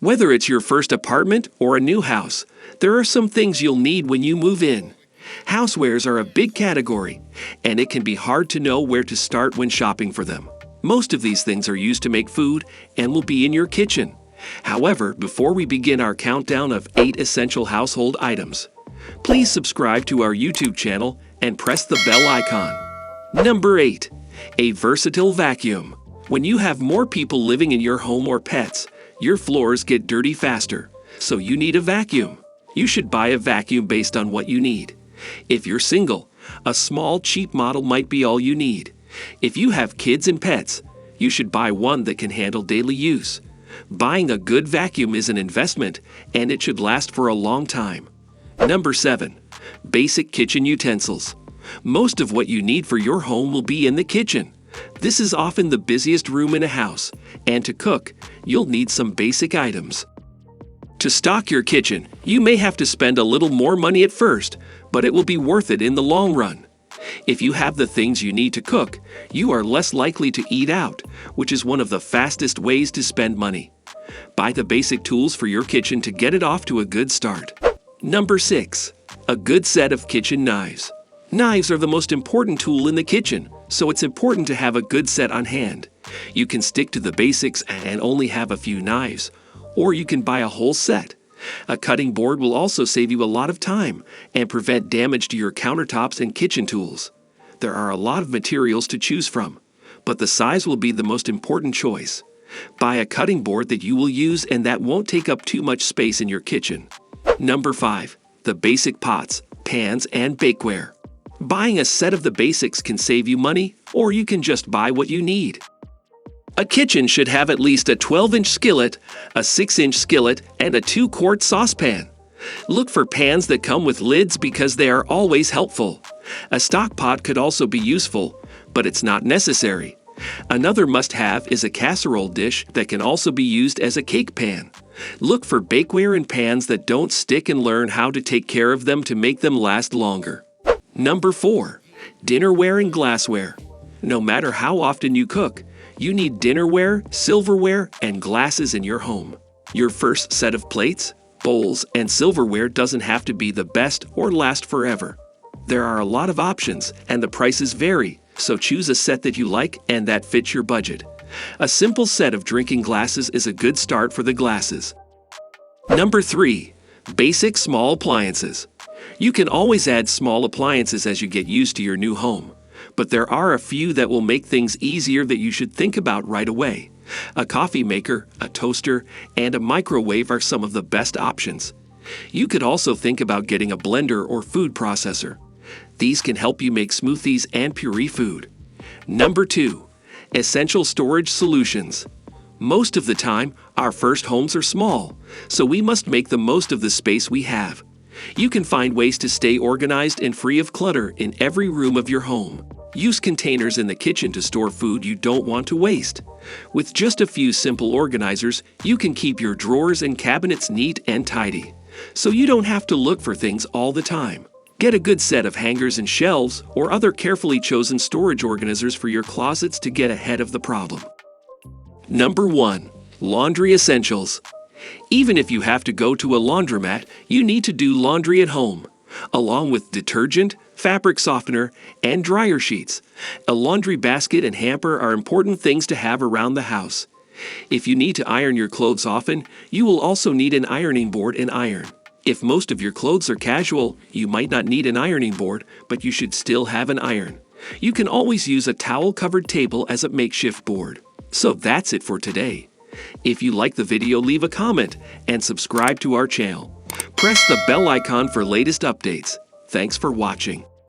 Whether it's your first apartment or a new house, there are some things you'll need when you move in. Housewares are a big category, and it can be hard to know where to start when shopping for them. Most of these things are used to make food and will be in your kitchen. However, before we begin our countdown of 8 essential household items, please subscribe to our YouTube channel and press the bell icon. Number 8. A versatile vacuum. When you have more people living in your home or pets, your floors get dirty faster, so you need a vacuum. You should buy a vacuum based on what you need. If you're single, a small, cheap model might be all you need. If you have kids and pets, you should buy one that can handle daily use. Buying a good vacuum is an investment, and it should last for a long time. Number 7. Basic kitchen utensils. Most of what you need for your home will be in the kitchen. This is often the busiest room in a house, and to cook, you'll need some basic items. To stock your kitchen, you may have to spend a little more money at first, but it will be worth it in the long run. If you have the things you need to cook, you are less likely to eat out, which is one of the fastest ways to spend money. Buy the basic tools for your kitchen to get it off to a good start. Number 6. A good set of kitchen knives. Knives are the most important tool in the kitchen, so it's important to have a good set on hand. You can stick to the basics and only have a few knives, or you can buy a whole set. A cutting board will also save you a lot of time and prevent damage to your countertops and kitchen tools. There are a lot of materials to choose from, but the size will be the most important choice. Buy a cutting board that you will use and that won't take up too much space in your kitchen. Number 5. The basic pots, pans, and bakeware. Buying a set of the basics can save you money, or you can just buy what you need. A kitchen should have at least a 12-inch skillet, a 6-inch skillet, and a 2-quart saucepan. Look for pans that come with lids because they are always helpful. A stock pot could also be useful, but it's not necessary. Another must-have is a casserole dish that can also be used as a cake pan. Look for bakeware and pans that don't stick and learn how to take care of them to make them last longer. Number 4. Dinnerware and glassware. No matter how often you cook, you need dinnerware, silverware, and glasses in your home. Your first set of plates, bowls, and silverware doesn't have to be the best or last forever. There are a lot of options, and the prices vary, so choose a set that you like and that fits your budget. A simple set of drinking glasses is a good start for the glasses. Number 3. Basic small appliances. You can always add small appliances as you get used to your new home, but there are a few that will make things easier that you should think about right away. A coffee maker, a toaster, and a microwave are some of the best options. You could also think about getting a blender or food processor. These can help you make smoothies and puree food. Number 2. Essential storage solutions. Most of the time, our first homes are small, so we must make the most of the space we have. You can find ways to stay organized and free of clutter in every room of your home. Use containers in the kitchen to store food you don't want to waste. With just a few simple organizers, you can keep your drawers and cabinets neat and tidy, so you don't have to look for things all the time. Get a good set of hangers and shelves or other carefully chosen storage organizers for your closets to get ahead of the problem. Number 1. Laundry essentials. Even if you have to go to a laundromat, you need to do laundry at home. Along with detergent, fabric softener, and dryer sheets, a laundry basket and hamper are important things to have around the house. If you need to iron your clothes often, you will also need an ironing board and iron. If most of your clothes are casual, you might not need an ironing board, but you should still have an iron. You can always use a towel-covered table as a makeshift board. So that's it for today. If you like the video, leave a comment and subscribe to our channel. Press the bell icon for latest updates. Thanks for watching.